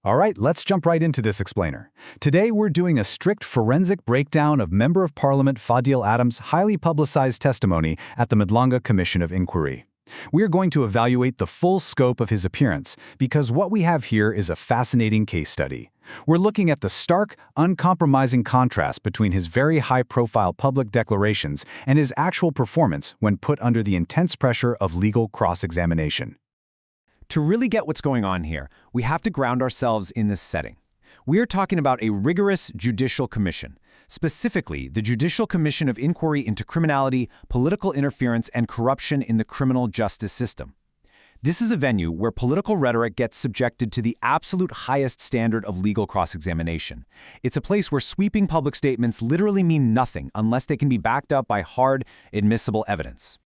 All right, let's jump right into this explainer. Today, we're doing a strict forensic breakdown of Member of Parliament Fadiel Adams' highly publicized testimony at the Madlanga Commission of Inquiry. We're going to evaluate the full scope of his appearance because what we have here is a fascinating case study. We're looking at the stark, uncompromising contrast between his very high-profile public declarations and his actual performance when put under the intense pressure of legal cross-examination. To really get what's going on here, we have to ground ourselves in this setting. We are talking about a rigorous judicial commission, specifically the Judicial Commission of Inquiry into Criminality, Political Interference, and Corruption in the Criminal Justice System. This is a venue where political rhetoric gets subjected to the absolute highest standard of legal cross-examination. It's a place where sweeping public statements literally mean nothing unless they can be backed up by hard, admissible evidence.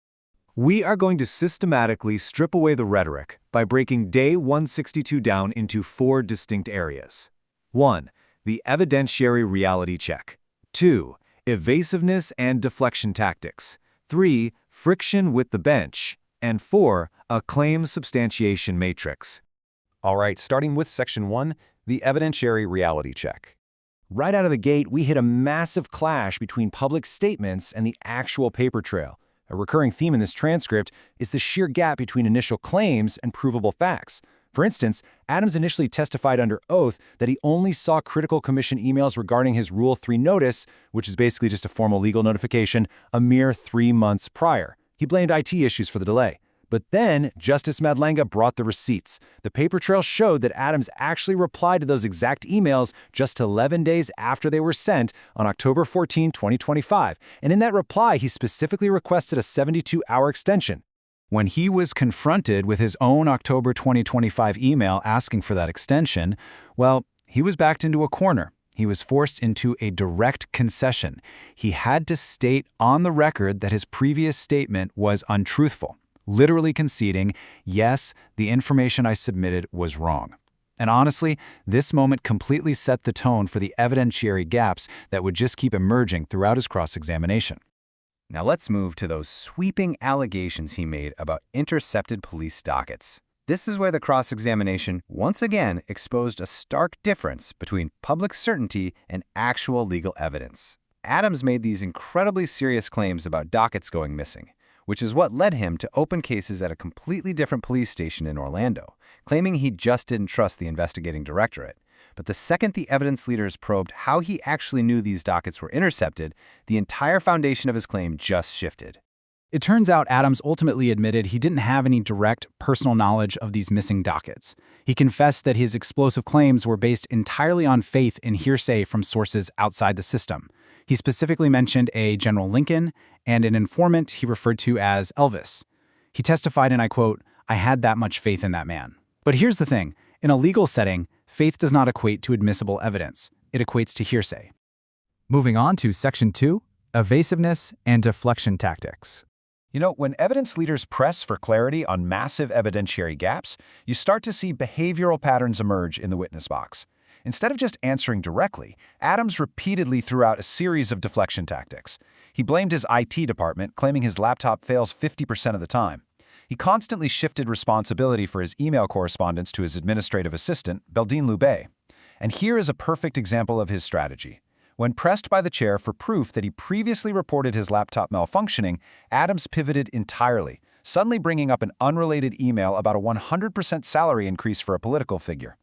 We are going to systematically strip away the rhetoric by breaking Day 162 down into 4 distinct areas. 1. The evidentiary reality check. 2. Evasiveness and deflection tactics. 3. Friction with the bench. And 4. A claim substantiation matrix. All right, starting with Section 1, the evidentiary reality check. Right out of the gate, we hit a massive clash between public statements and the actual paper trail. A recurring theme in this transcript is the sheer gap between initial claims and provable facts. For instance, Adams initially testified under oath that he only saw critical commission emails regarding his Rule 3 notice, which is basically just a formal legal notification, a mere 3 months prior. He blamed IT issues for the delay. But then, Justice Madlanga brought the receipts. The paper trail showed that Adams actually replied to those exact emails just 11 days after they were sent on October 14, 2025. And in that reply, he specifically requested a 72-hour extension. When he was confronted with his own October 2025 email asking for that extension, well, he was backed into a corner. He was forced into a direct concession. He had to state on the record that his previous statement was untruthful, literally conceding, yes, the information I submitted was wrong. And honestly, this moment completely set the tone for the evidentiary gaps that would just keep emerging throughout his cross-examination. Now let's move to those sweeping allegations he made about intercepted police dockets. This is where the cross-examination once again exposed a stark difference between public certainty and actual legal evidence. Adams made these incredibly serious claims about dockets going missing, which is what led him to open cases at a completely different police station in Orlando, claiming he just didn't trust the investigating directorate. But the second the evidence leaders probed how he actually knew these dockets were intercepted, the entire foundation of his claim just shifted. It turns out Adams ultimately admitted he didn't have any direct personal knowledge of these missing dockets. He confessed that his explosive claims were based entirely on faith and hearsay from sources outside the system. He specifically mentioned a General Lincoln and an informant he referred to as Elvis. He testified, and I quote, "I had that much faith in that man." But here's the thing. In a legal setting, faith does not equate to admissible evidence. It equates to hearsay. Moving on to Section 2, evasiveness and deflection tactics. You know, when evidence leaders press for clarity on massive evidentiary gaps, you start to see behavioral patterns emerge in the witness box. Instead of just answering directly, Adams repeatedly threw out a series of deflection tactics. He blamed his IT department, claiming his laptop fails 50% of the time. He constantly shifted responsibility for his email correspondence to his administrative assistant, Beldine Loubet. And here is a perfect example of his strategy. When pressed by the chair for proof that he previously reported his laptop malfunctioning, Adams pivoted entirely, suddenly bringing up an unrelated email about a 100% salary increase for a political figure.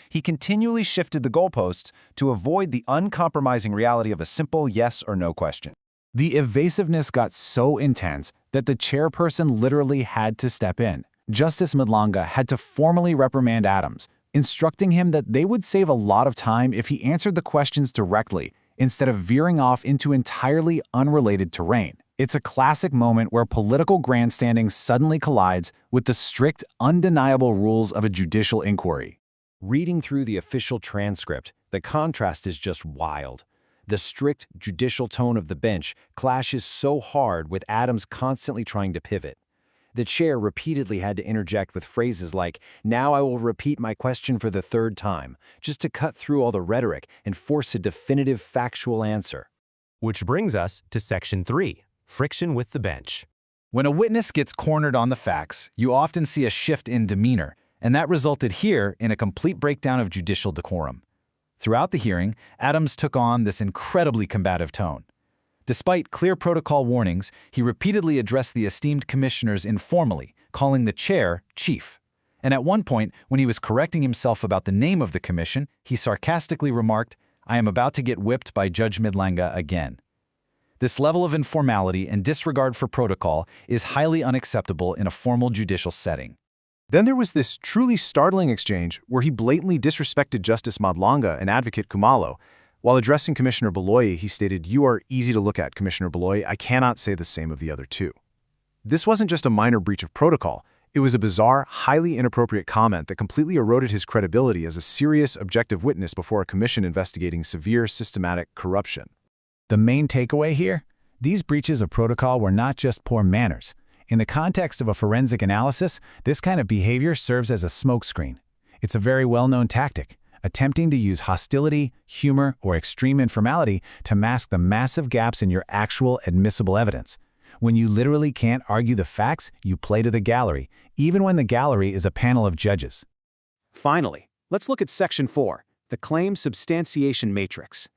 He continually shifted the goalposts to avoid the uncompromising reality of a simple yes or no question. The evasiveness got so intense that the chairperson literally had to step in. Justice Madlanga had to formally reprimand Adams, instructing him that they would save a lot of time if he answered the questions directly instead of veering off into entirely unrelated terrain. It's a classic moment where political grandstanding suddenly collides with the strict, undeniable rules of a judicial inquiry. Reading through the official transcript, the contrast is just wild. The strict judicial tone of the bench clashes so hard with Adams constantly trying to pivot. The chair repeatedly had to interject with phrases like, "Now I will repeat my question for the 3rd time," just to cut through all the rhetoric and force a definitive factual answer. Which brings us to Section 3, friction with the bench. When a witness gets cornered on the facts, you often see a shift in demeanor. And that resulted here in a complete breakdown of judicial decorum. Throughout the hearing, Adams took on this incredibly combative tone. Despite clear protocol warnings, he repeatedly addressed the esteemed commissioners informally, calling the chair chief. And at one point, when he was correcting himself about the name of the commission, he sarcastically remarked, "I am about to get whipped by Judge Madlanga again." This level of informality and disregard for protocol is highly unacceptable in a formal judicial setting. Then there was this truly startling exchange where he blatantly disrespected Justice Madlanga and Advocate Kumalo. While addressing Commissioner Beloye, he stated, "You are easy to look at, Commissioner Beloye. I cannot say the same of the other two." This wasn't just a minor breach of protocol. It was a bizarre, highly inappropriate comment that completely eroded his credibility as a serious, objective witness before a commission investigating severe, systematic corruption. The main takeaway here? These breaches of protocol were not just poor manners. In the context of a forensic analysis, this kind of behavior serves as a smokescreen. It's a very well-known tactic, attempting to use hostility, humor, or extreme informality to mask the massive gaps in your actual admissible evidence. When you literally can't argue the facts, you play to the gallery, even when the gallery is a panel of judges. Finally, let's look at Section 4, the Claim Substantiation Matrix.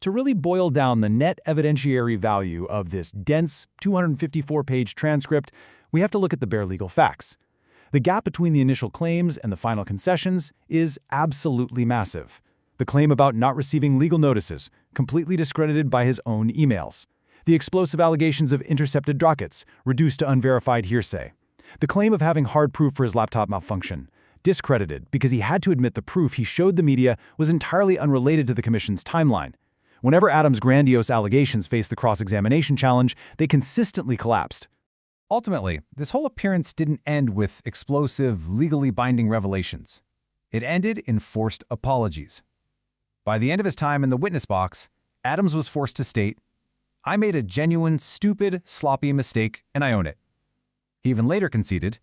To really boil down the net evidentiary value of this dense 254-page transcript, we have to look at the bare legal facts. The gap between the initial claims and the final concessions is absolutely massive. The claim about not receiving legal notices, completely discredited by his own emails. The explosive allegations of intercepted dockets, reduced to unverified hearsay. The claim of having hard proof for his laptop malfunction, discredited because he had to admit the proof he showed the media was entirely unrelated to the commission's timeline. Whenever Adams' grandiose allegations faced the cross-examination challenge, they consistently collapsed. Ultimately, this whole appearance didn't end with explosive, legally binding revelations. It ended in forced apologies. By the end of his time in the witness box, Adams was forced to state, "I made a genuine, stupid, sloppy mistake, and I own it." He even later conceded,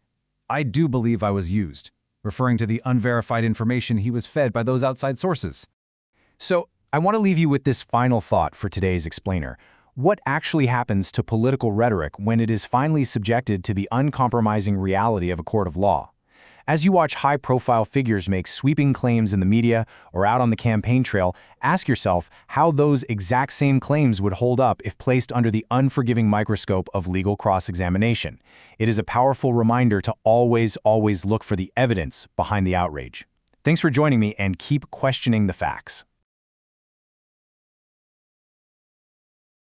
"I do believe I was used," referring to the unverified information he was fed by those outside sources. So, I want to leave you with this final thought for today's explainer. What actually happens to political rhetoric when it is finally subjected to the uncompromising reality of a court of law? As you watch high-profile figures make sweeping claims in the media or out on the campaign trail, ask yourself how those exact same claims would hold up if placed under the unforgiving microscope of legal cross-examination. It is a powerful reminder to always look for the evidence behind the outrage. Thanks for joining me, and keep questioning the facts.